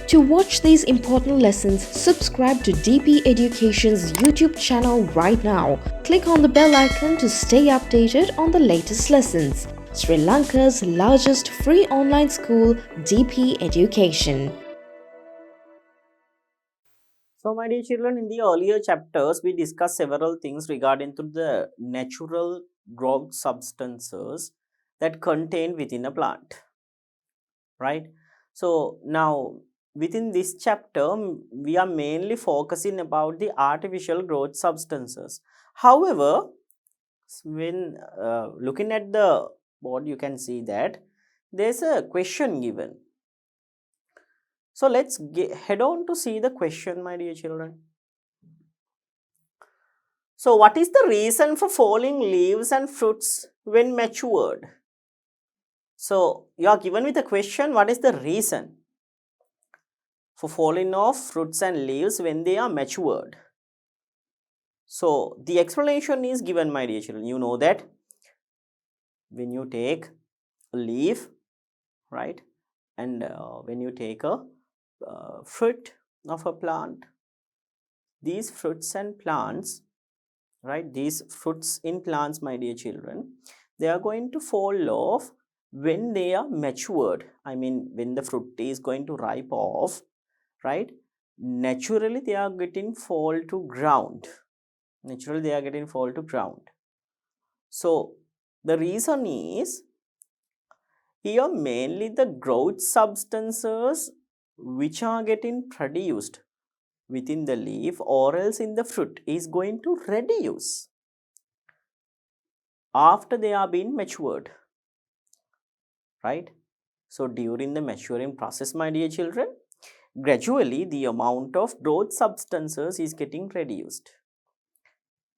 To watch these important lessons, subscribe to DP Education's YouTube channel right now. Click on the bell icon to stay updated on the latest lessons. Sri Lanka's largest free online school, DP Education. So, my dear children, in the earlier chapters, we discussed several things regarding to the natural growth substances that contain within a plant, right? So, now within this chapter, we are mainly focusing about the artificial growth substances. However, when looking at the board, you can see that there's a question given. So, let's head on to see the question, my dear children. So, what is the reason for falling leaves and fruits when matured? So, you are given with a question, what is the reason for falling off fruits and leaves when they are matured? So, the explanation is given, my dear children. You know that when you take a leaf, right, and when you take a fruit of a plant, these fruits and plants, right, these fruits in plants, my dear children, they are going to fall off when they are matured. I mean, when the fruit is going to ripe off, right, naturally they are getting fall to ground. Naturally they are getting fall to ground. So the reason is, here mainly the growth substances which are getting produced within the leaf or else in the fruit is going to reduce after they are being matured, right? So during the maturing process, my dear children, gradually the amount of growth substances is getting reduced.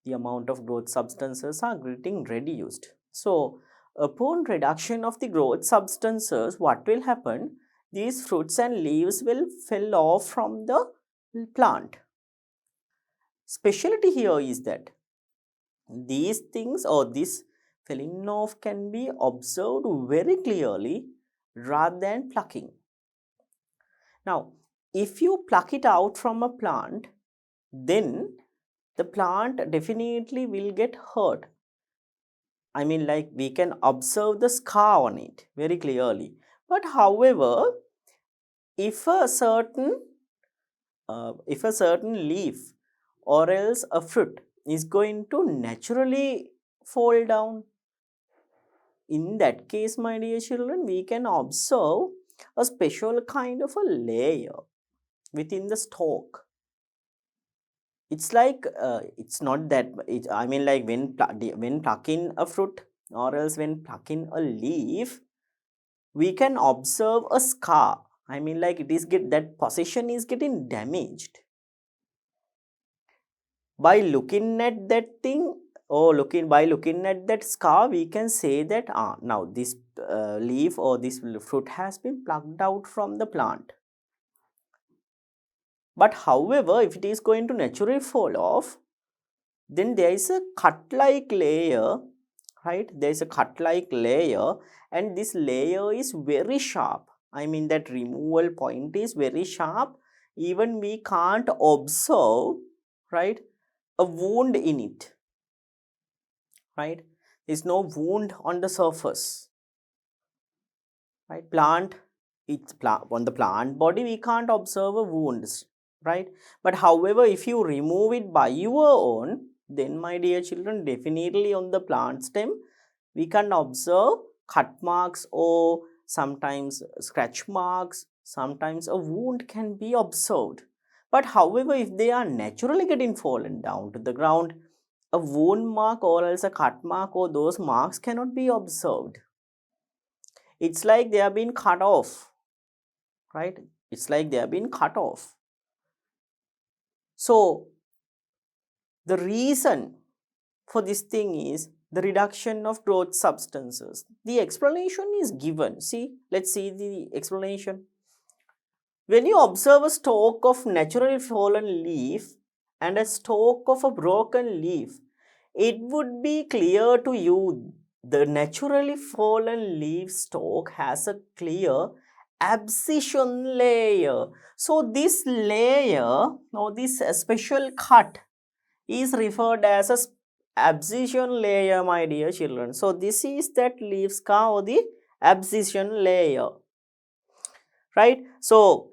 The amount of growth substances are getting reduced. So upon reduction of the growth substances, what will happen? These fruits and leaves will fall off from the plant. Specialty here is that these things or this falling off can be observed very clearly rather than plucking. Now, if you pluck it out from a plant, then the plant definitely will get hurt. I mean, like we can observe the scar on it very clearly. But however, if a certain leaf or else a fruit is going to naturally fall down, in that case, my dear children, we can observe a special kind of a layer within the stalk. It's like it's not that I mean, like when plucking a fruit or else when plucking a leaf, we can observe a scar. I mean, like it is that position is getting damaged. By looking at that thing or by looking at that scar, we can say that now this leaf or this fruit has been plucked out from the plant. But however, if it is going to naturally fall off, then there is a cut-like layer, right? There is a cut-like layer, and this layer is very sharp. I mean, that removal point is very sharp. Even we can't observe, right, a wound in it, right? There is no wound on the surface, right? On the plant body, we can't observe a wounds, right? But however, if you remove it by your own, then my dear children, definitely on the plant stem we can observe cut marks or sometimes scratch marks, sometimes a wound can be observed. But however, if they are naturally getting fallen down to the ground, a wound mark or else a cut mark or those marks cannot be observed. It's like they have been cut off, right? It's like they have been cut off. So the reason for this thing is the reduction of growth substances. The explanation is given. See, let's see the explanation. When you observe a stalk of naturally fallen leaf and a stalk of a broken leaf, it would be clear to you the naturally fallen leaf stalk has a clear abscission layer. So this layer or this special cut is referred as a abscission layer, my dear children. So this is that leaf scar or the abscission layer, right? So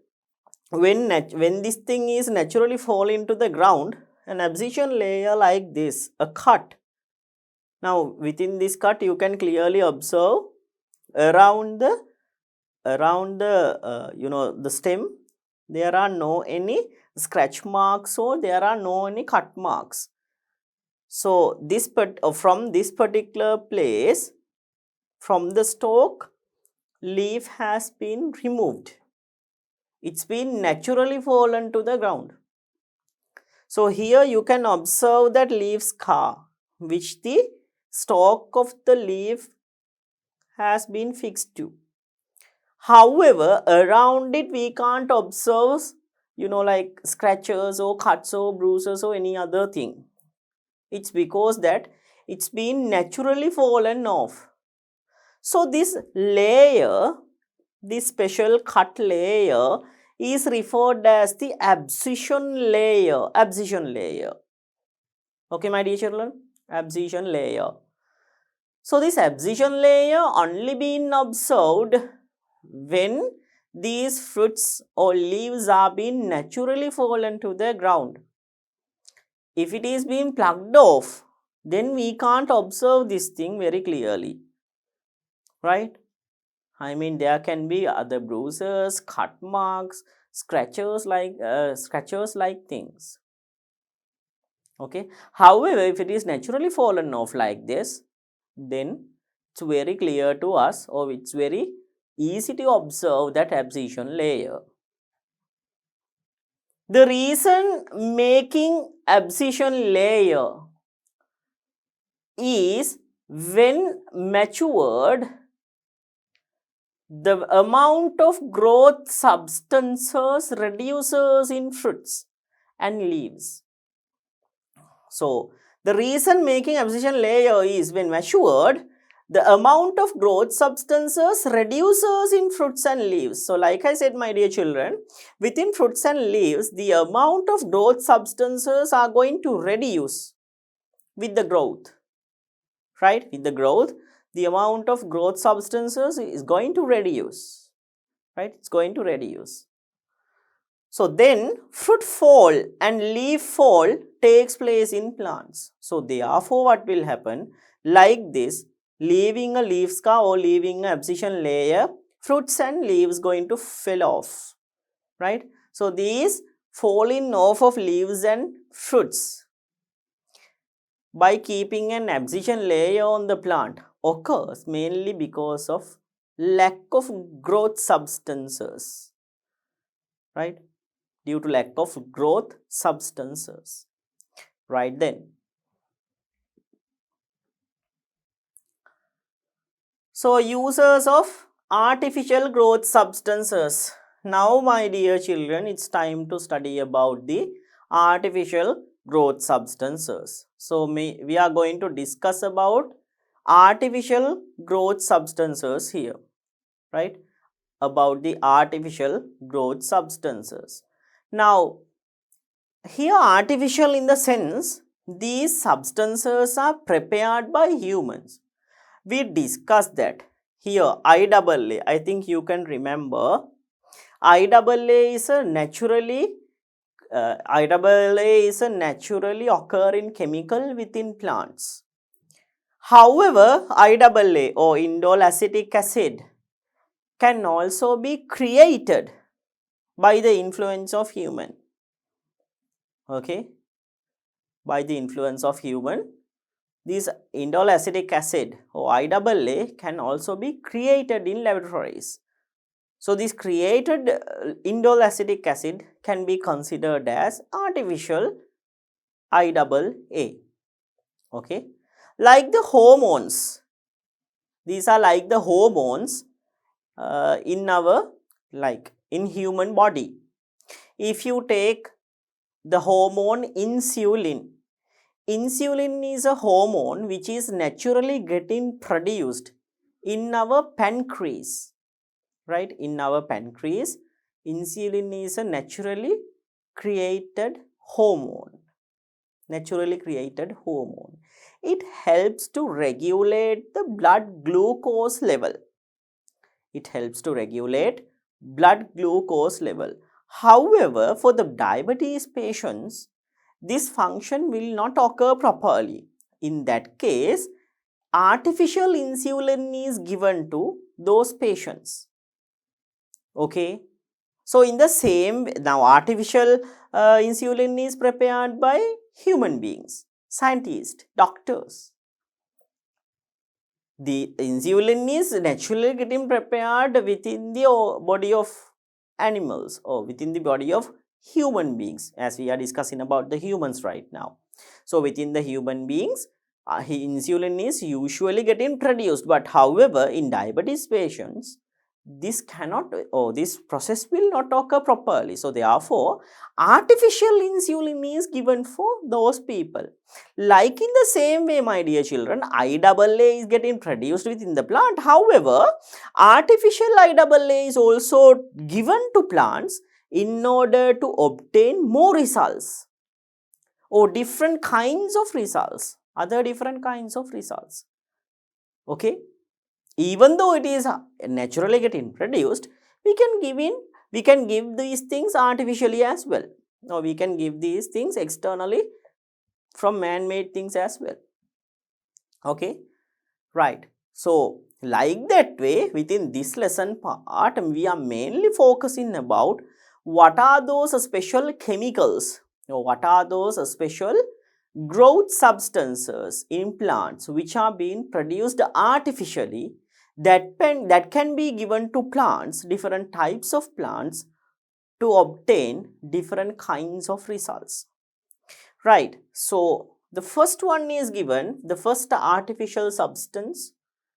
when this thing is naturally fall into the ground, an abscission layer like this, a cut. Now within this cut you can clearly observe around the the stem there are no any scratch marks or there are no any cut marks. So this from this particular place, from the stalk, leaf has been removed. It's been naturally fallen to the ground. So here you can observe that leaf scar which the stalk of the leaf has been fixed to. However, around it we can't observe, like scratches or cuts or bruises or any other thing. It's because that it's been naturally fallen off. So this layer, this special cut layer is referred as the abscission layer. Abscission layer. Okay, my dear children, abscission layer. So this abscission layer only been observed when these fruits or leaves are being naturally fallen to the ground. If it is being plucked off, then we can't observe this thing very clearly, right? I mean, there can be other bruises, cut marks, scratches like things. Okay. However, if it is naturally fallen off like this, then it's very clear to us, or it's very easy to observe that abscission layer. The reason making abscission layer is when matured, the amount of growth substances reduces in fruits and leaves. So the reason making abscission layer is when matured, the amount of growth substances reduces in fruits and leaves. So like I said, my dear children, within fruits and leaves, the amount of growth substances are going to reduce with the growth, right? With the growth, the amount of growth substances is going to reduce, right? It's going to reduce. So then fruit fall and leaf fall takes place in plants. So therefore what will happen, like this, leaving a leaf scar or leaving an abscission layer, fruits and leaves going to fall off, right? So these falling off of leaves and fruits by keeping an abscission layer on the plant occurs mainly because of lack of growth substances, right? Due to lack of growth substances, right? Then so uses of artificial growth substances. Now my dear children, it's time to study about the artificial growth substances. So we are going to discuss about artificial growth substances here, right? About the artificial growth substances. Now here artificial in the sense these substances are prepared by humans. We discussed that. Here IAA, I think you can remember, IAA is a naturally occurring chemical within plants. However, IAA or indole acetic acid can also be created by the influence of human. Okay, by the influence of human, this indole acetic acid or IAA can also be created in laboratories. So this created indole acetic acid can be considered as artificial IAA. Okay, like the hormones. These are like the hormones in our, like in human body. If you take the hormone insulin, insulin is a hormone which is naturally getting produced in our pancreas. right, in our pancreas. Insulin is a naturally created hormone. Naturally created hormone. It helps to regulate the blood glucose level. It helps to regulate blood glucose level. However, for the diabetes patients, this function will not occur properly. In that case, artificial insulin is given to those patients. Okay. So, in the same, now artificial insulin is prepared by human beings, scientists, doctors. The insulin is naturally getting prepared within the body of animals or within the body of human beings, as we are discussing about the humans right now. So, within the human beings, insulin is usually getting produced, but however, in diabetes patients, this cannot, or this process will not occur properly. So, therefore, artificial insulin is given for those people. Like in the same way, my dear children, IAA is getting produced within the plant. However, artificial IAA is also given to plants in order to obtain more results or different kinds of results, other different kinds of results. Okay. Even though it is naturally getting produced, we can give these things artificially as well, or we can give these things externally from man-made things as well. Okay, right. So, like that way, within this lesson part, we are mainly focusing about what are those special chemicals, or what are those special growth substances in plants which are being produced artificially, that can be given to plants, different types of plants, to obtain different kinds of results. Right. So, the first one is given, the first artificial substance,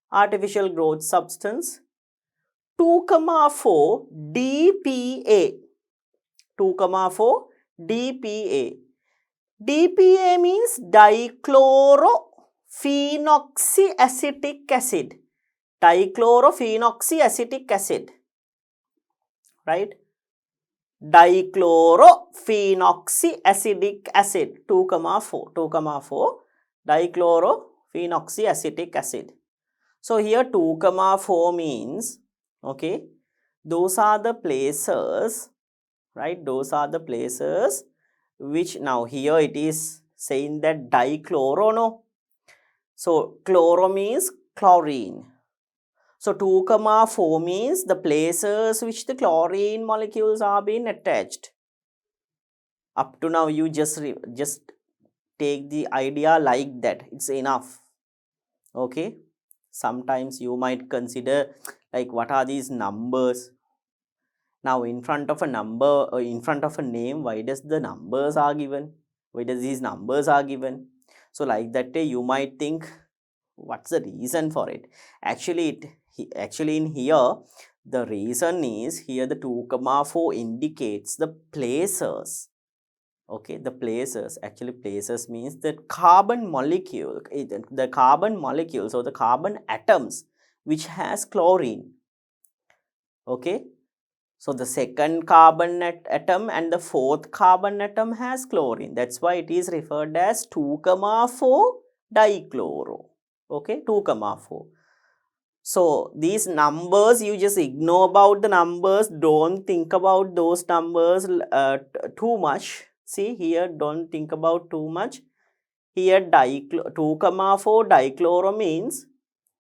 artificial growth substance, 2,4 DPA. 2,4 DPA. DPA means dichlorophenoxyacetic acid. Dichlorophenoxyacetic acid. Right. Dichlorophenoxyacetic acid, 2,4 dichlorophenoxyacetic acid. So, here 2,4 means, okay, those are the places, right, those are the places which, now here it is saying that dichloro, no. So, chloro means chlorine. So, 2,4 means the places which the chlorine molecules are being attached. Up to now, you just take the idea like that. It's enough. Okay. Sometimes you might consider like, what are these numbers? Now, in front of a number or in front of a name, why does the numbers are given? Why does these numbers are given? So, like that day, you might think, what's the reason for it? Actually, in here, the reason is here the 2,4 indicates the places. Okay, the places, actually places means the carbon molecule, the carbon molecules or the carbon atoms which has chlorine. Okay, so the second carbon atom and the fourth carbon atom has chlorine. That's why it is referred as 2,4 dichloro. Okay, 2,4. So, these numbers, you just ignore about the numbers, don't think about those numbers too much. See here, don't think about too much. Here 2,4 dichloro means,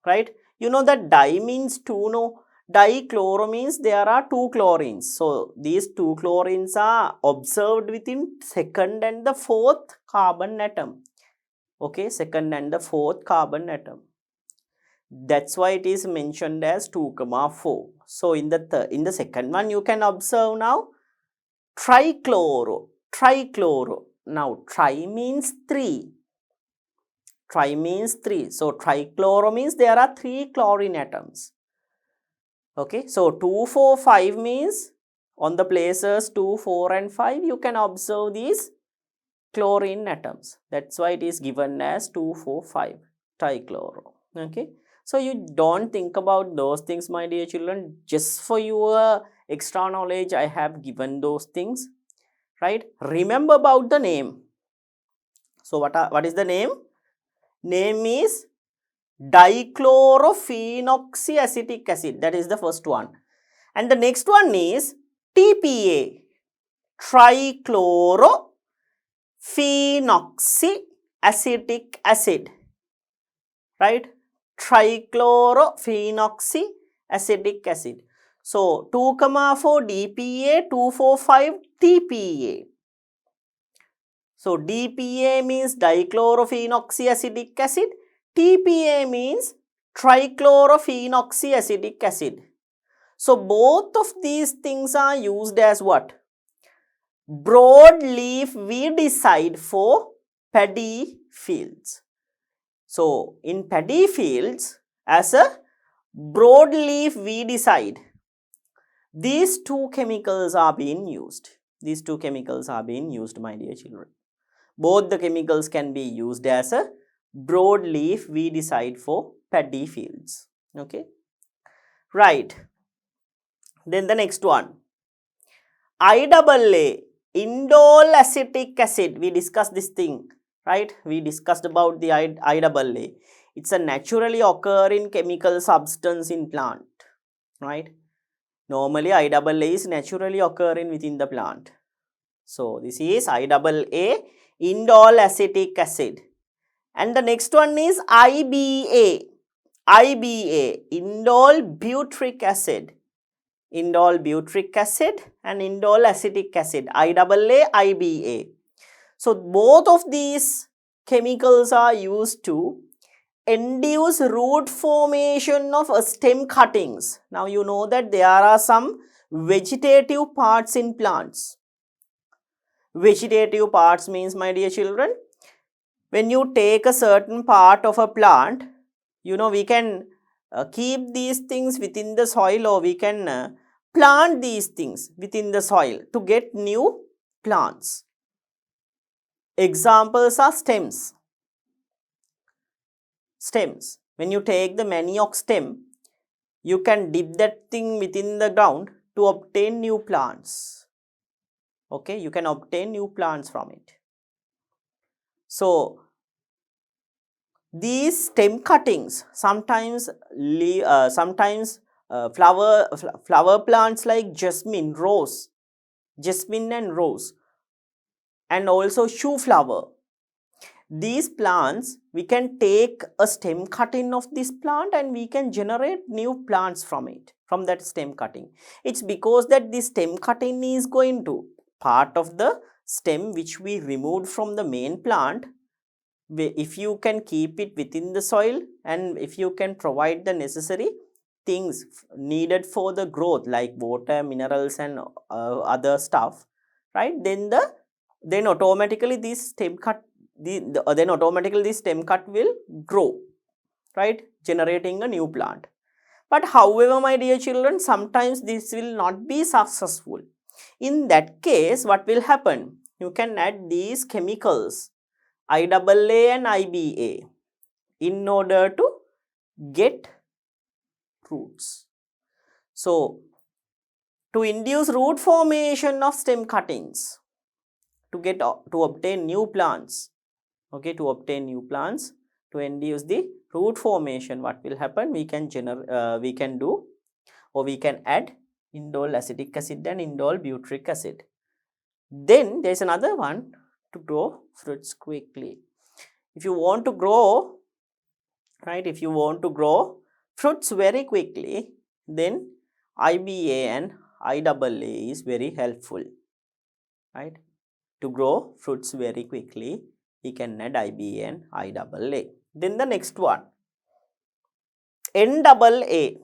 right? You know that di means 2, no? Dichloro means there are 2 chlorines. So, these 2 chlorines are observed within second and the fourth carbon atom. Okay, second and the fourth carbon atom. That's why it is mentioned as 2,4. So, in the second one, you can observe now trichloro. Now, tri means 3. Tri means 3. So, trichloro means there are 3 chlorine atoms. Okay. So, 2, 4, 5 means on the places 2, 4 and 5, you can observe these chlorine atoms. That's why it is given as 2, 4, 5 trichloro. Okay. So you don't think about those things, my dear children. Just for your extra knowledge, I have given those things, right? Remember about the name. So what is the name? Name is dichlorophenoxyacetic acid. That is the first one. And the next one is TPA, trichlorophenoxyacetic acid, right? Trichlorophenoxyacetic acid. So 2,4 DPA, 245 TPA. So DPA means dichlorophenoxyacetic acid, TPA means trichlorophenoxyacetic acid. So both of these things are used as what? Broadleaf weedicide for paddy fields. So in paddy fields, as a broadleaf weedicide, these two chemicals are being used. These two chemicals are being used, my dear children. Both the chemicals can be used as a broadleaf weedicide for paddy fields. Okay. Right. Then the next one. IAA, indole acetic acid. We discussed this thing, right? We discussed about the IAA. It's a naturally occurring chemical substance in plant, right? Normally IAA is naturally occurring within the plant. So this is IAA, indole acetic acid. And the next one is IBA, indole butyric acid. Indole butyric acid and indole acetic acid, IAA, IBA. So both of these chemicals are used to induce root formation of stem cuttings. Now you know that there are some vegetative parts in plants. Vegetative parts means, my dear children, when you take a certain part of a plant, you know, we can keep these things within the soil, or we can plant these things within the soil to get new plants. Examples are stems. Stems. When you take the manioc stem, you can dip that thing within the ground to obtain new plants. Okay, you can obtain new plants from it. So these stem cuttings, sometimes flower plants like jasmine and rose, and also shoe flower. These plants, we can take a stem cutting of this plant and we can generate new plants from it, from that stem cutting. It's because that this stem cutting is going to part of the stem which we removed from the main plant. If you can keep it within the soil and if you can provide the necessary things needed for the growth like water, minerals and other stuff, right, then automatically this stem cut will grow, right, generating a new plant. But however, my dear children, sometimes this will not be successful. In that case, what will happen? You can add these chemicals IAA and IBA in order to get roots. So to induce root formation of stem cuttings, to obtain new plants, okay, to obtain new plants, to induce the root formation, what will happen? We can add indole acetic acid and indole butyric acid. Then there is another one to grow fruits quickly. If you want to grow, right, if you want to grow fruits very quickly, then IBA and IAA is very helpful, right? To grow fruits very quickly, we can add IBA and IAA. Then the next one, NAA.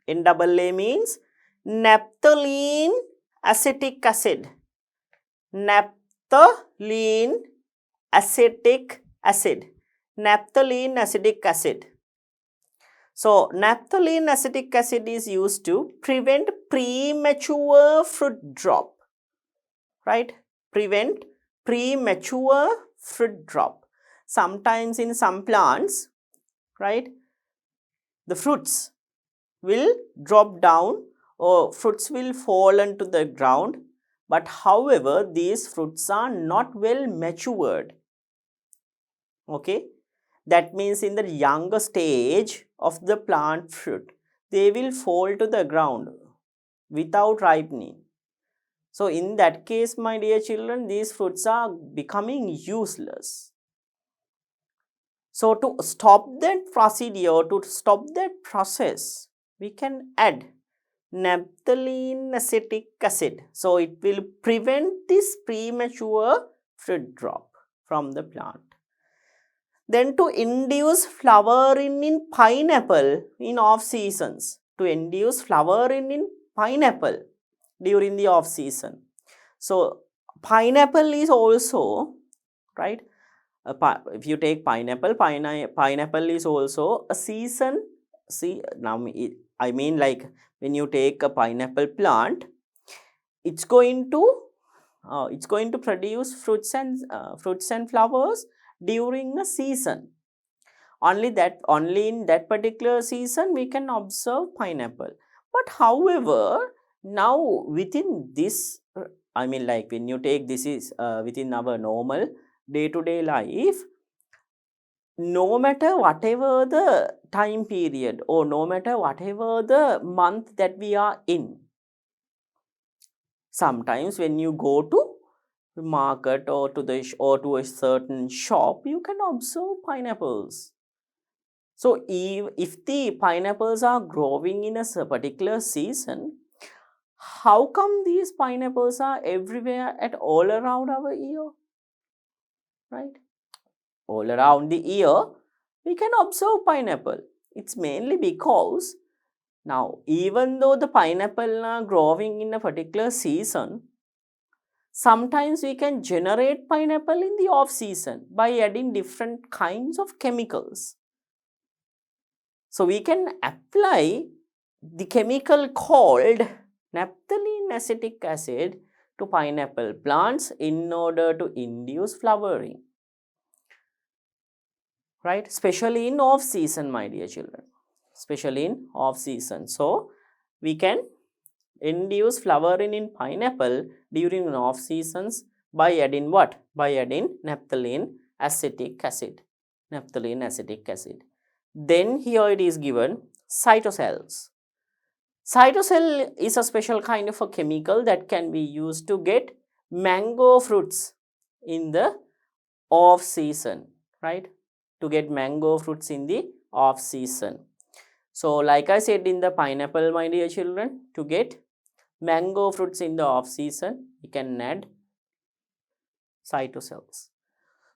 NAA means naphthalene acetic acid. Naphthalene acetic acid. Naphthalene acetic acid. So naphthalene acetic acid is used to prevent premature fruit drop, right? Prevent premature fruit drop. Sometimes in some plants, right, the fruits will drop down or fruits will fall into the ground, but however these fruits are not well matured. Okay, that means in the younger stage of the plant fruit, they will fall to the ground without ripening. So in that case, my dear children, these fruits are becoming useless. So to stop that procedure, to stop that process, we can add Naphthaleneacetic acid. So it will prevent this premature fruit drop from the plant. Then to induce flowering in pineapple in off seasons. To induce flowering in pineapple during the off season. So pineapple is also, right, if you take pineapple, pineapple is also a season. See, now I mean, like when you take a pineapple plant, it's going to produce fruits and flowers during a season. Only in that particular season we can observe pineapple. But however, now within this, I mean, like when you take this is within our normal day-to-day life, no matter whatever the time period or no matter whatever the month that we are in, sometimes when you go to market or to a certain shop, you can observe pineapples. So if the pineapples are growing in a particular season, how come these pineapples are everywhere at all around our year? Right? All around the year, we can observe pineapple. It's mainly because now, even though the pineapple are growing in a particular season, sometimes we can generate pineapple in the off season by adding different kinds of chemicals. So we can apply the chemical called Naphthaleneacetic acid to pineapple plants in order to induce flowering. Right? Especially in off season, my dear children. Especially in off season. So we can induce flowering in pineapple during off seasons by adding what? By adding Naphthaleneacetic acid. Naphthaleneacetic acid. Then here it is given cytocells. Cytocell is a special kind of a chemical that can be used to get mango fruits in the off season, right? To get mango fruits in the off season. So like I said in the pineapple, my dear children, to get mango fruits in the off season, we can add cytocells.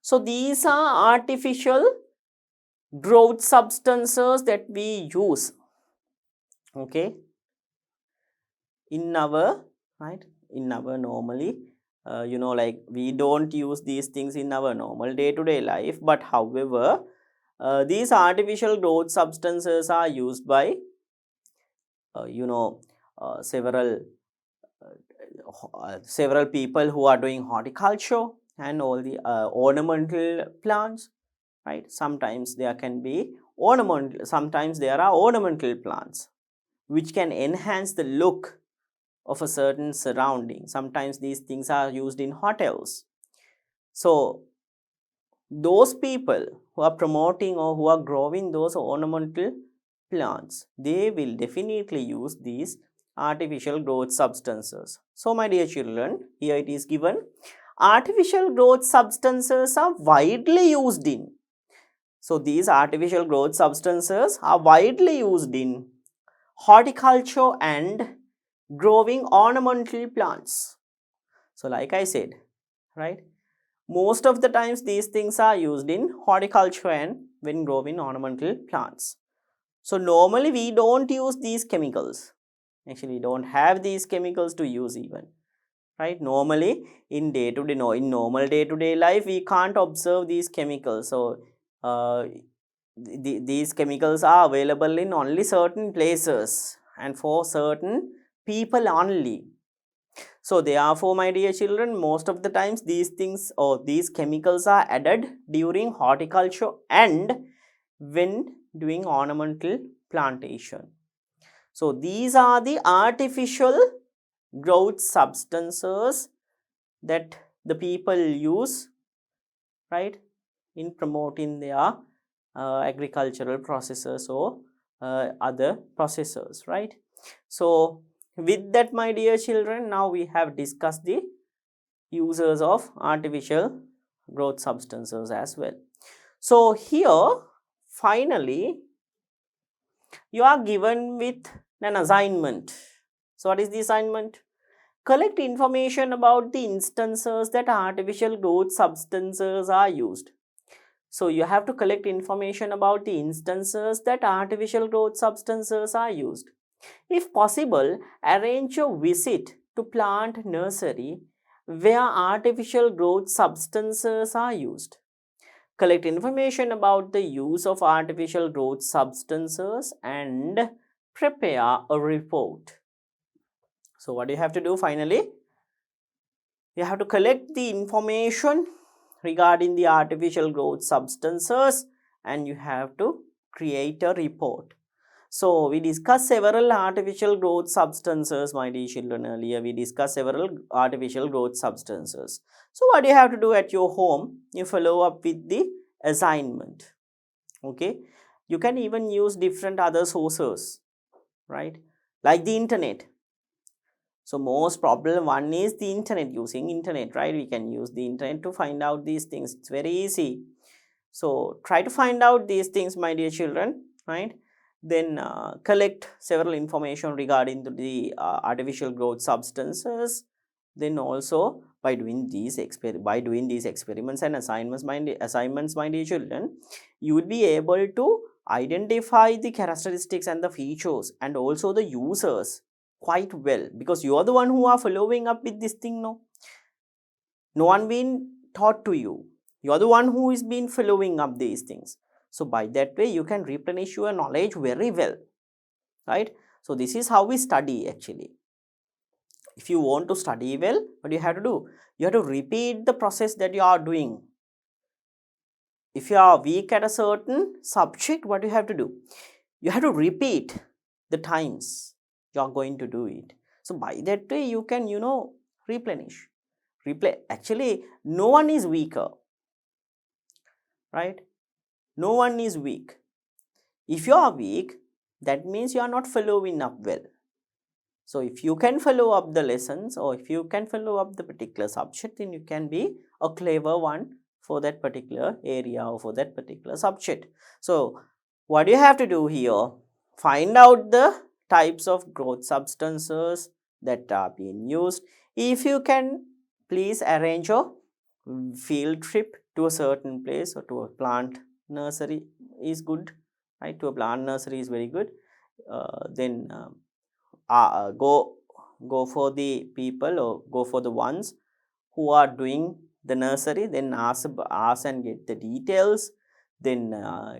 So these are artificial growth substances that we use, okay, in our, right, in our normally, like we don't use these things in our normal day-to-day life, but however, these artificial growth substances are used by, several several people who are doing horticulture and all the ornamental plants, right? Sometimes there can be ornamental, sometimes there are ornamental plants which can enhance the look of a certain surrounding. Sometimes these things are used in hotels. So those people who are promoting or who are growing those ornamental plants, they will definitely use these artificial growth substances. So my dear children, here it is given, artificial growth substances are widely used in. So these artificial growth substances are widely used in horticulture and growing ornamental plants. So like I said, right, most of the times these things are used in horticulture and when growing ornamental plants. So normally we don't use these chemicals. Actually, we don't have these chemicals to use even, right? Normally in normal day-to-day life, we can't observe these chemicals. So these chemicals are available in only certain places and for certain people only. So therefore, my dear children, most of the times these things or these chemicals are added during horticulture and when doing ornamental plantation. So these are the artificial growth substances that the people use, right, in promoting their agricultural processes or other processes, right. So with that, my dear children, now we have discussed the uses of artificial growth substances as well. So here finally you are given with an assignment. So what is the assignment? Collect information about the instances that artificial growth substances are used. So you have to collect information about the instances that artificial growth substances are used. If possible, arrange a visit to plant nursery where artificial growth substances are used. Collect information about the use of artificial growth substances and prepare a report. So what do you have to do finally? You have to collect the information regarding the artificial growth substances and you have to create a report. So we discussed several artificial growth substances, my dear children. Earlier we discussed several artificial growth substances. So what you have to do at your home, you follow up with the assignment. Okay, you can even use different other sources, right, like the internet. So most probable one is the internet, using internet, right. We can use the internet to find out these things. It's very easy. So try to find out these things, my dear children, right. Then collect several information regarding the artificial growth substances. Then also by doing these experiments and assignments, my dear children, you will be able to identify the characteristics and the features and also the users quite well, because you are the one who are following up with this thing. No one been taught to you. You are the one who is been following up these things. So by that way you can replenish your knowledge very well, right. So this is how we study actually. If you want to study well, what you have to do? You have to repeat the process that you are doing. If you are weak at a certain subject, what you have to do? You have to repeat the times you are going to do it. So by that way you can, replenish. Actually, no one is weaker, right? No one is weak. If you are weak, that means you are not following up well. So if you can follow up the lessons or if you can follow up the particular subject, then you can be a clever one for that particular area or for that particular subject. So what you have to do here? Find out the types of growth substances that are being used. If you can, please arrange a field trip to a certain place or to a plant nursery is good, right. To a plant nursery is very good. Then go for the people or go for the ones who are doing the nursery, then ask and get the details, then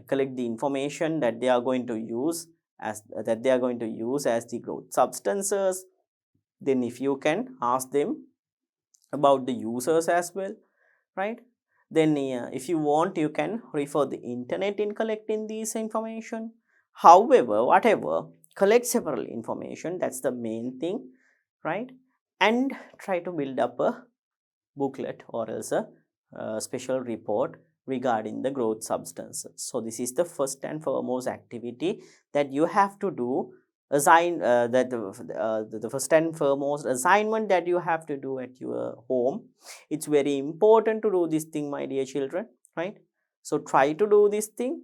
collect the information that they are going to use as the growth substances. Then if you can, ask them about the users as well, right. Then if you want, you can refer the internet in collecting these information. However, whatever, collect several information, that's the main thing, right. And try to build up a booklet or else a special report regarding the growth substances. So this is the first and foremost activity that you have to do. The first and foremost assignment that you have to do at your home. It's very important to do this thing, my dear children, right. So try to do this thing.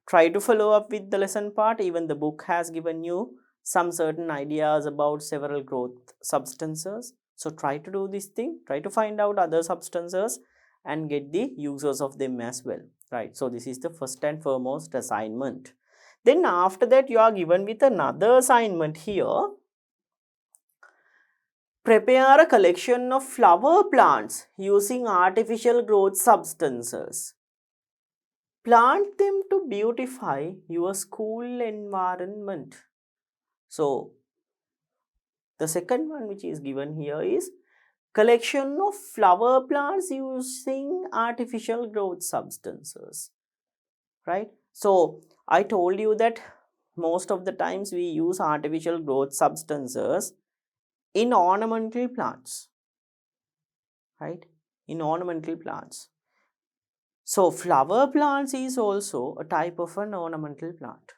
Try to follow up with the lesson part. Even the book has given you some certain ideas about several growth substances. So try to do this thing. Try to find out other substances and get the users of them as well, right. So this is the first and foremost assignment. Then after that you are given with another assignment here. Prepare a collection of flower plants using artificial growth substances. Plant them to beautify your school environment. So the second one which is given here is collection of flower plants using artificial growth substances, right. So I told you that most of the times we use artificial growth substances in ornamental plants, right? In ornamental plants. So flower plants is also a type of an ornamental plant,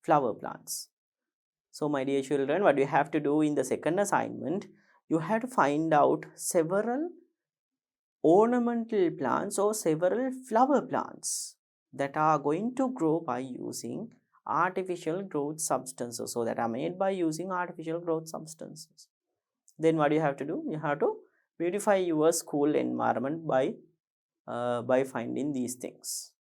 flower plants. So my dear children, what you have to do in the second assignment, you have to find out several ornamental plants or several flower plants that are going to grow by using artificial growth substances, so that are made by using artificial growth substances. Then what you have to do, you have to beautify your school environment by finding these things.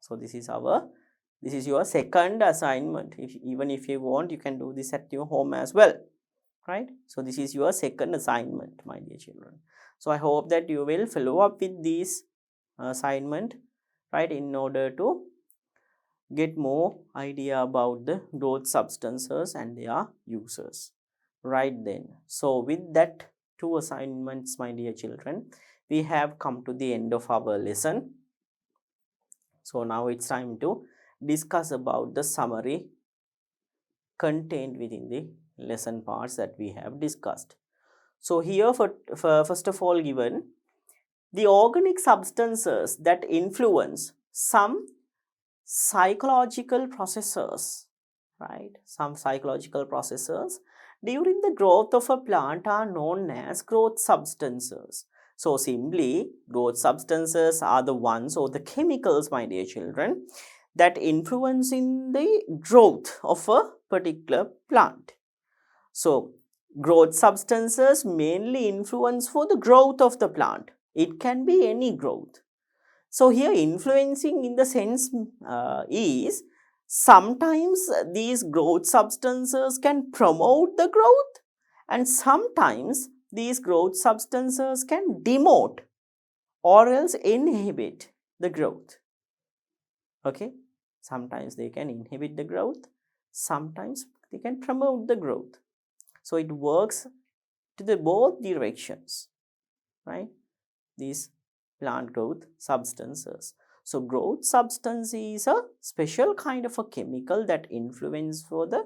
So this is your second assignment. Even if you want, you can do this at your home as well, right? So this is your second assignment, my dear children. So I hope that you will follow up with this assignment, right, in order to get more idea about the growth substances and their uses, right? Then, so with that two assignments, my dear children, we have come to the end of our lesson. So now it's time to discuss about the summary contained within the lesson parts that we have discussed. So here for first of all given the organic substances that influence some psychological processes, right? Some psychological processes during the growth of a plant are known as growth substances. So simply, growth substances are the ones or the chemicals, my dear children, that influence in the growth of a particular plant. So growth substances mainly influence for the growth of the plant. It can be any growth. So here influencing in the sense is sometimes these growth substances can promote the growth, and sometimes these growth substances can demote or else inhibit the growth. Okay, sometimes they can inhibit the growth, sometimes they can promote the growth. So it works to the both directions, right? These plant growth substances. So growth substance is a special kind of a chemical that influence for the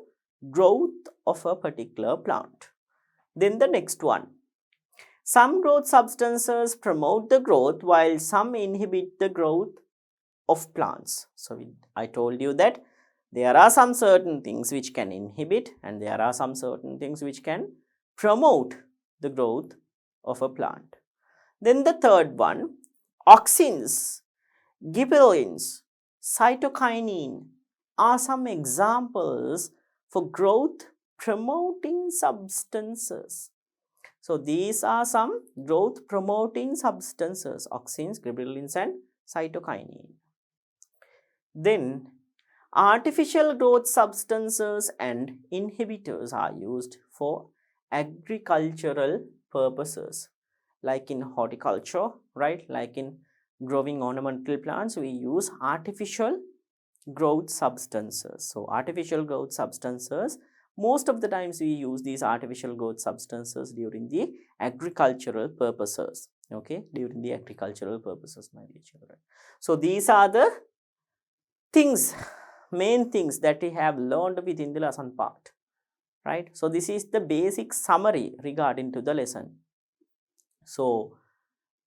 growth of a particular plant. Then the next one. Some growth substances promote the growth while some inhibit the growth of plants. So I told you that there are some certain things which can inhibit and there are some certain things which can promote the growth of a plant. Then the third one, auxins, gibberellins, cytokinin are some examples for growth promoting substances. So these are some growth promoting substances, auxins, gibberellins and cytokinin. Then artificial growth substances and inhibitors are used for agricultural purposes, like in horticulture, right? Like in growing ornamental plants, we use artificial growth substances. So artificial growth substances, most of the times we use these artificial growth substances during the agricultural purposes. Okay, during the agricultural purposes, my dear children. So these are the things, main things that we have learned within the lesson part, right? So this is the basic summary regarding to the lesson. So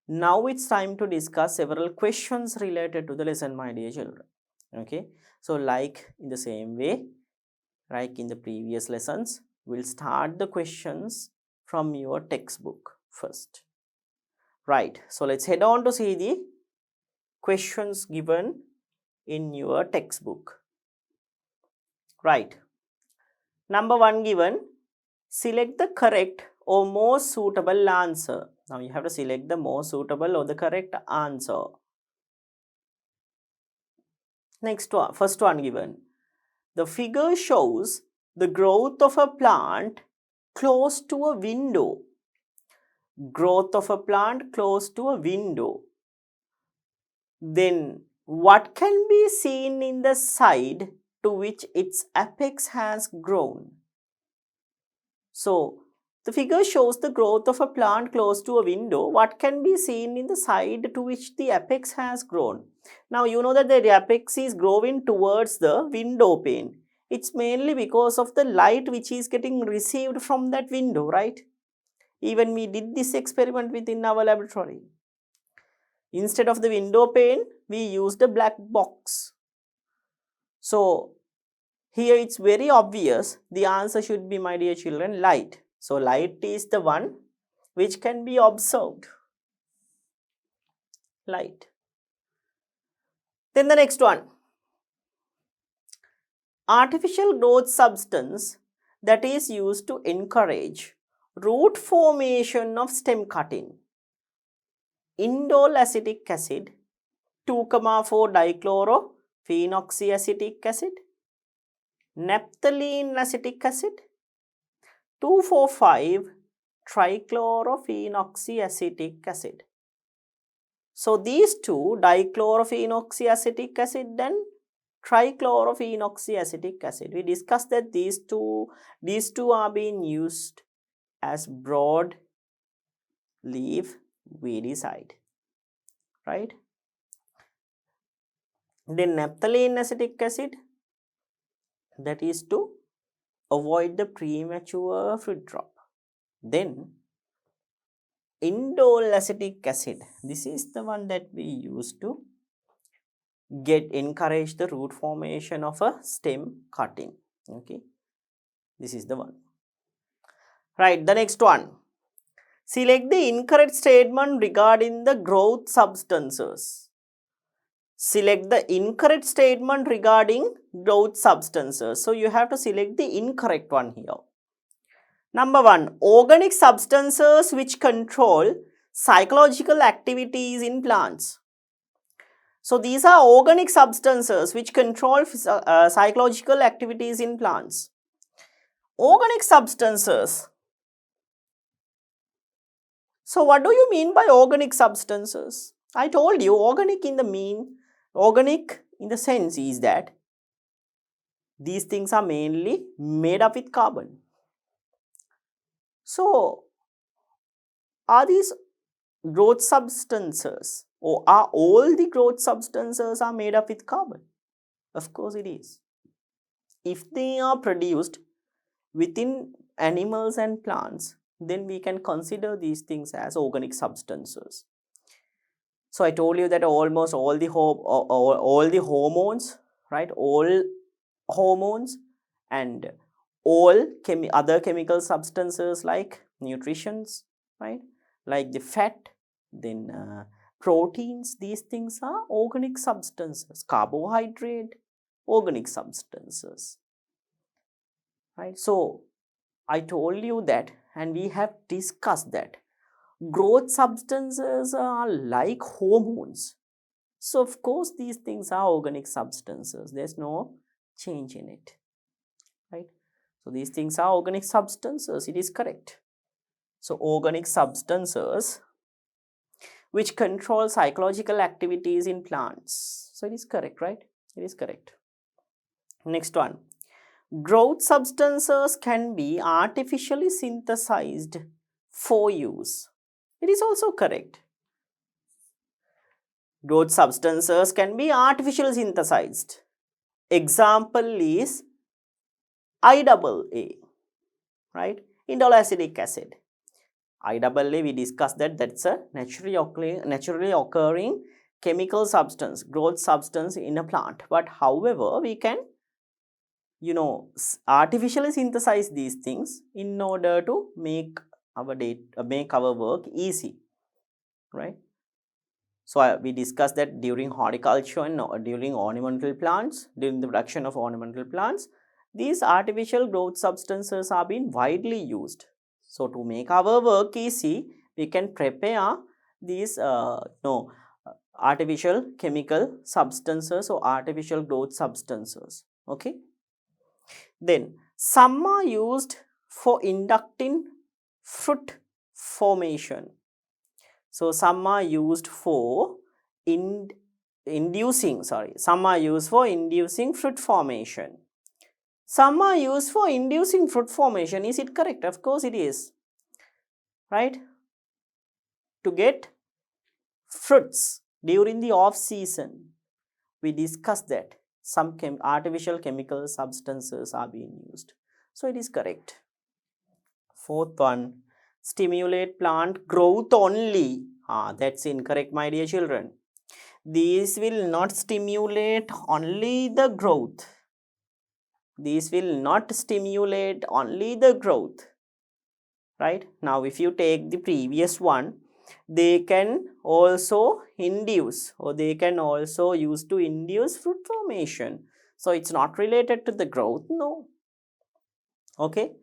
now it's time to discuss several questions related to the lesson, my dear children. Okay, so like in the same way, like in the previous lessons, we'll start the questions from your textbook first. Right, so let's head on to see the questions given in your textbook. Right, number 1 given, select the correct or most suitable answer. Now you have to select the most suitable or the correct answer. Next one, first one given. The figure shows the growth of a plant close to a window. Growth of a plant close to a window. Then what can be seen in the side to which its apex has grown? So the figure shows the growth of a plant close to a window. What can be seen in the side to which the apex has grown? Now you know that the apex is growing towards the window pane. It's mainly because of the light which is getting received from that window, right? Even we did this experiment within our laboratory. Instead of the window pane, we used a black box. So here it's very obvious, the answer should be, my dear children, light. So light is the one which can be observed. Light. Then the next one. Artificial growth substance that is used to encourage root formation of stem cutting. Indole acetic acid, 2,4-dichlorophenoxyacetic acid, Naphthaleneacetic acid, 2,4,5-trichlorophenoxyacetic acid. So these two, dichlorophenoxyacetic acid and trichlorophenoxyacetic acid, we discussed that these two are being used as broad leaf weedicide, right? Then naphthaleneacetic acid, that is to avoid the premature fruit drop. Then indole acetic acid, this is the one that we use to encourage the root formation of a stem cutting. Okay, this is the one. Right, the next one. Select the incorrect statement regarding the growth substances. Select the incorrect statement regarding growth substances. So you have to select the incorrect one here. Number 1, organic substances which control psychological activities in plants. So these are organic substances which control psychological activities in plants. Organic substances. So what do you mean by organic substances? I told you organic in the sense is that these things are mainly made up with carbon. So are these growth substances, or are all the growth substances are made up with carbon? Of course it is. If they are produced within animals and plants, then we can consider these things as organic substances. So I told you that almost all the hormones, right, all hormones and all other chemical substances like nutritions, right, like the fat, then proteins, these things are organic substances. Carbohydrate, organic substances, right? So I told you that, and we have discussed that growth substances are like hormones. So of course these things are organic substances. There's no change in it, right? So these things are organic substances. It is correct. So organic substances which control psychological activities in plants. So it is correct, right? It is correct. Next one. Growth substances can be artificially synthesized for use. It is also correct. Growth substances can be artificially synthesized. Example is IAA, right? Indole acetic acid. IAA, we discussed that that's a naturally occurring chemical substance, growth substance in a plant. But however, we can, artificially synthesize these things in order to make our work easy, right? So we discussed that during horticulture and during ornamental plants, during the production of ornamental plants, these artificial growth substances are being widely used. So to make our work easy, we can prepare these artificial chemical substances or artificial growth substances. Okay. Then some are used for inducing fruit formation. So some are used for inducing fruit formation. Some are used for inducing fruit formation. Is it correct? Of course it is, right? To get fruits during the off season, we discussed that. some artificial chemical substances are being used. So it is correct. Fourth one, stimulate plant growth only. That's incorrect, my dear children. These will not stimulate only the growth. These will not stimulate only the growth. Right? Now, if you take the previous one, they can also induce, or they can also use to induce fruit formation. So it's not related to the growth, no. Okay,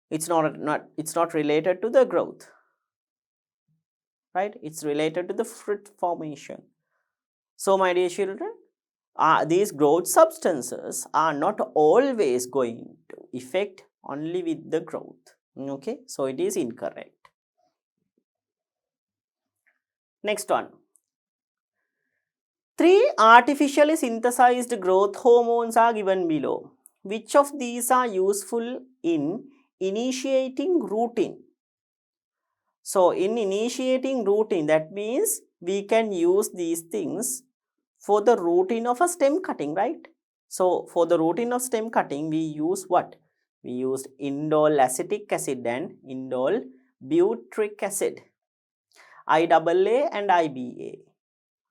it's not related to the growth, right? It's related to the fruit formation. So my dear children, these growth substances are not always going to affect only with the growth. Okay, so it is incorrect. Next one. 3 artificially synthesized growth hormones are given below. Which of these are useful in initiating rooting? So, in initiating rooting, that means we can use these things for the rooting of a stem cutting, right? So, for the rooting of stem cutting, we use what? We used indole acetic acid and indole butyric acid, IAA and IBA.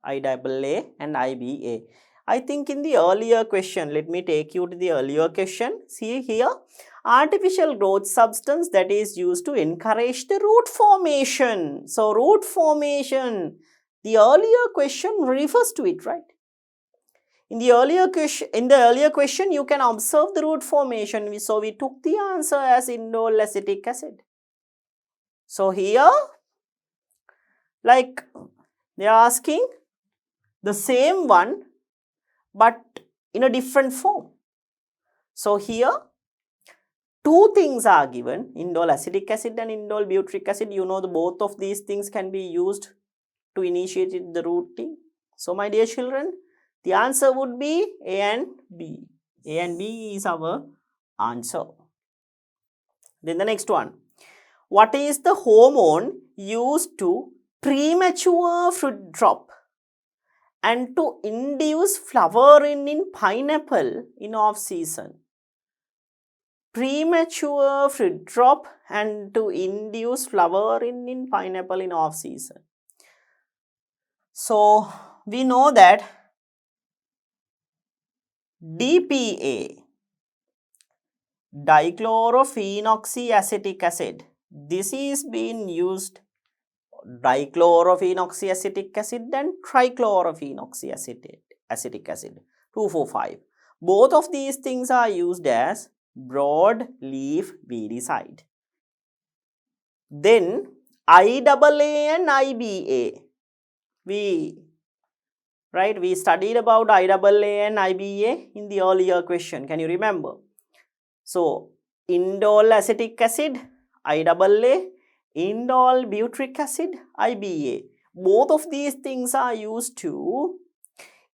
IAA and IBA. I think in the earlier question, let me take you to the earlier question. See here, artificial growth substance that is used to encourage the root formation. So, root formation, the earlier question refers to it, right? In the earlier question, you can observe the root formation. So, we took the answer as indole acetic acid. So, here, like they are asking the same one, but in a different form. So here 2 things are given, indole acetic acid and indole butyric acid. You know, both of these things can be used to initiate the rooting. So my dear children, the answer would be A and B. A and B is our answer. Then the next one. What is the hormone used to premature fruit drop and to induce flowering in pineapple in off season? Premature fruit drop and to induce flowering in pineapple in off season. So we know that DPA, dichlorophenoxyacetic acid, this is being used, dichlorophenoxyacetic acid and trichlorophenoxyacetic acid, 2,4,5. Both of these things are used as broadleaf weedicide. Then IAA and IBA, we studied about IAA and IBA in the earlier question. Can you remember? So indole acetic acid, IAA, indole butyric acid, IBA. Both of these things are used to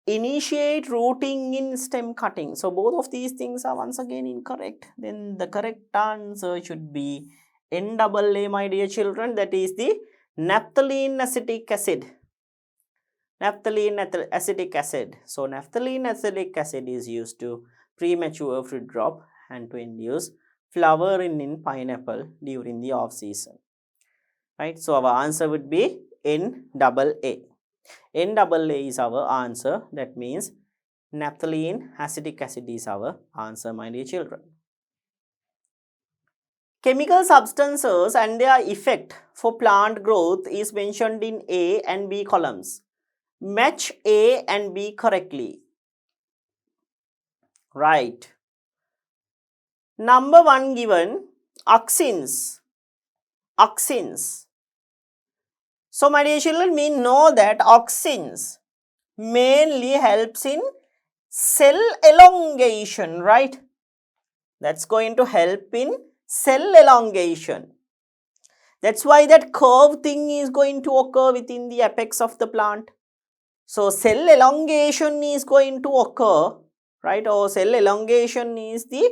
initiate rooting in stem cutting. So both of these things are once again incorrect. Then the correct answer should be NAA, my dear children, that is the naphthaleneacetic acid. Naphthaleneacetic acid. So naphthaleneacetic acid is used to premature fruit drop and to induce flowering in pineapple during the off season. Right? So our answer would be NAA. NAA is our answer. That means naphthaleneacetic acid is our answer, my dear children. Chemical substances and their effect for plant growth is mentioned in A and B columns. Match A and B correctly. Right. Number 1 given, auxins. Auxins. So my dear children, we know that auxins mainly helps in cell elongation, right? That's going to help in cell elongation. That's why that curve thing is going to occur within the apex of the plant. So cell elongation is going to occur, right? Or cell elongation is the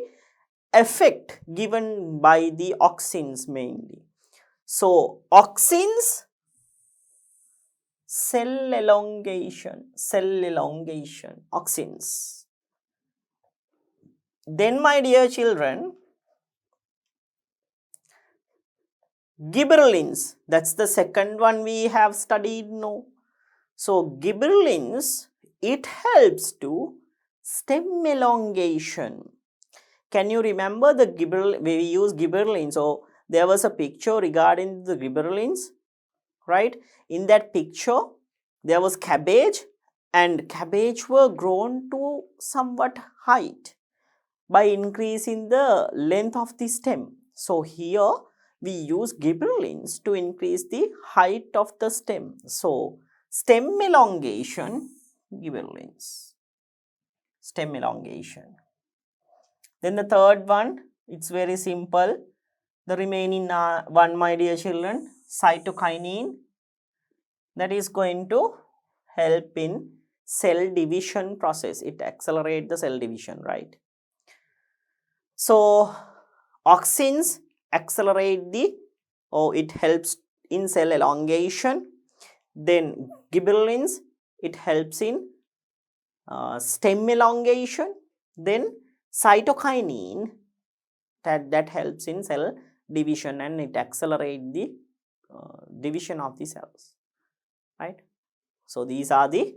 effect given by the auxins mainly. So auxins, cell elongation, auxins. Then, my dear children, gibberellins, that's the second one we have studied now. So, gibberellins, it helps to stem elongation. Can you remember the we use gibberellins? So, there was a picture regarding the gibberellins, right? In that picture, there was cabbage, and cabbage were grown to somewhat height by increasing the length of the stem. So, here we use gibberellins to increase the height of the stem. So, stem elongation, gibberellins, stem elongation. Then the third one, it's very simple. The remaining one, my dear children, cytokinin, that is going to help in cell division process. It accelerates the cell division, right? So, auxins accelerate the, or it helps in cell elongation. Then gibberellins, it helps in stem elongation. Then cytokinin, that helps in cell division, and it accelerates the division of the cells, right? So, these are the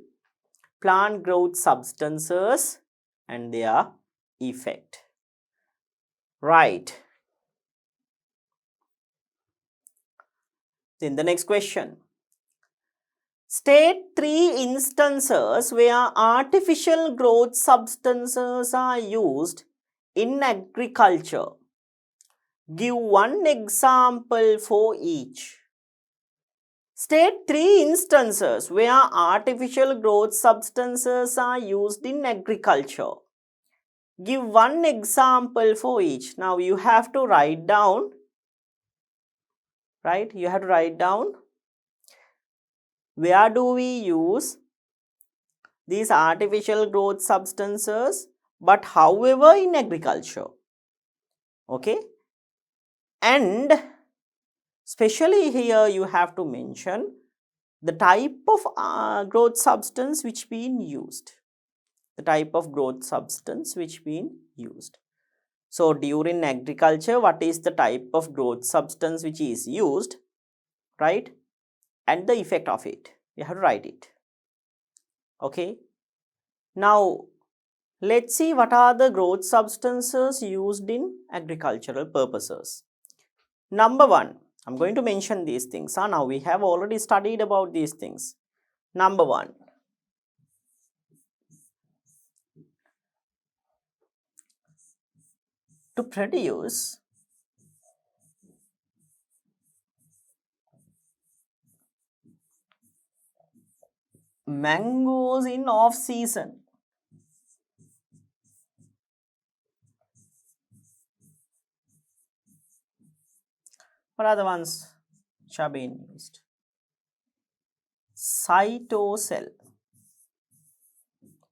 plant growth substances and their effect, right? Then the next question. State 3 instances where artificial growth substances are used in agriculture. Give one example for each. State 3 instances where artificial growth substances are used in agriculture. Give one example for each. Now you have to write down, right? You have to write down where do we use these artificial growth substances, but however in agriculture. Okay? And especially here you have to mention the type of growth substance which being used. The type of growth substance which being used. So, during agriculture, what is the type of growth substance which is used, right? And the effect of it. You have to write it. Okay. Now, let's see what are the growth substances used in agricultural purposes. Number one, I'm going to mention these things. Now, we have already studied about these things. Number one, to produce mangoes in off season. What are the ones which are being used? Cytocell.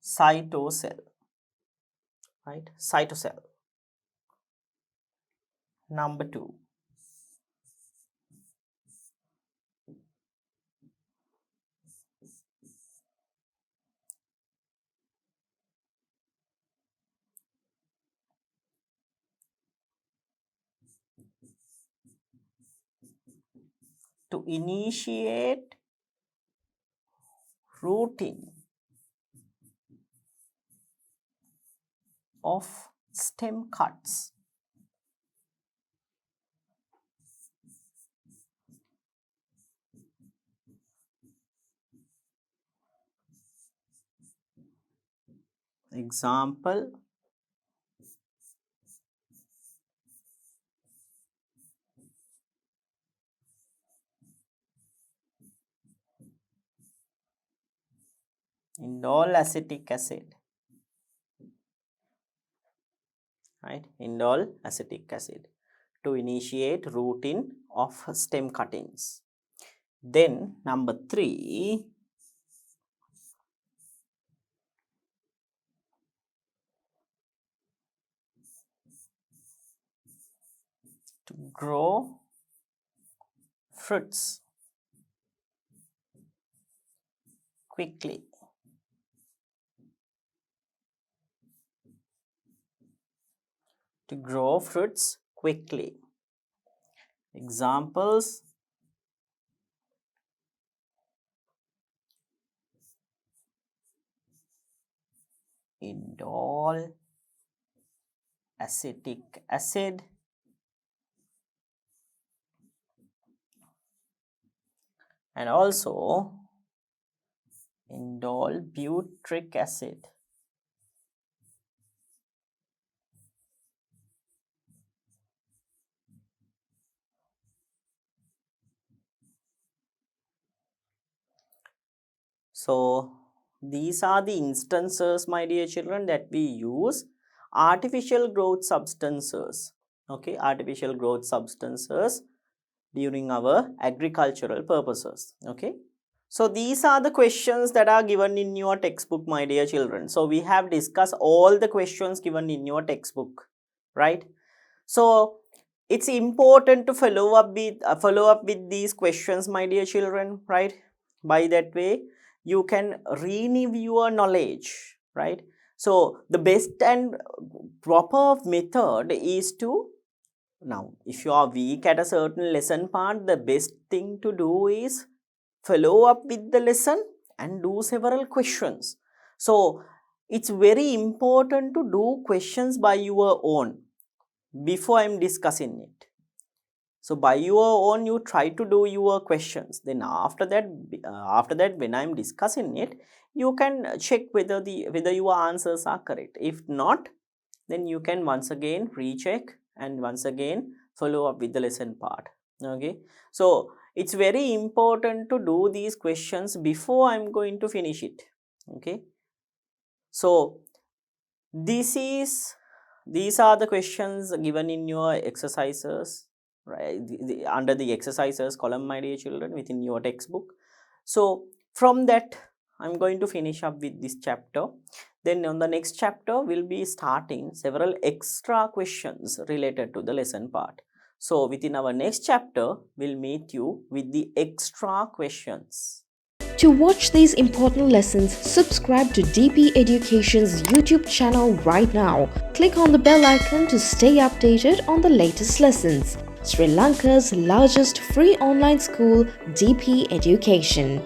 Cytocell. Right? Cytocell. Number two. To initiate rooting of stem cuts. Example, indole acetic acid. Right? Indole acetic acid to initiate rooting of stem cuttings. Then number three, to grow fruits quickly. to grow fruits quickly. Examples: indole acetic acid, and also indole butyric acid. So these are the instances, my dear children, that we use artificial growth substances, okay, artificial growth substances during our agricultural purposes, okay. So these are the questions that are given in your textbook, my dear children. So we have discussed all the questions given in your textbook, right? So it's important to follow up with these questions, my dear children, right? By that way you can renew your knowledge, right? So the best and proper method is to, now if you are weak at a certain lesson part, the best thing to do is follow up with the lesson and do several questions. So it's very important to do questions by your own before I'm discussing it. So by your own you try to do your questions, then after that when I'm discussing it, you can check whether your answers are correct. If not, then you can once again recheck and once again follow up with the lesson part, okay. So it's very important to do these questions before I'm going to finish it, okay. So these are the questions given in your exercises, right, under the exercises column, my dear children, within your textbook. So from that I'm going to finish up with this chapter. Then on the next chapter we'll be starting several extra questions related to the lesson part. So within our next chapter we'll meet you with the extra questions. To watch these important lessons, subscribe to DP Education's YouTube channel right now. Click on the bell icon to stay updated on the latest lessons. Sri Lanka's largest free online school, DP Education.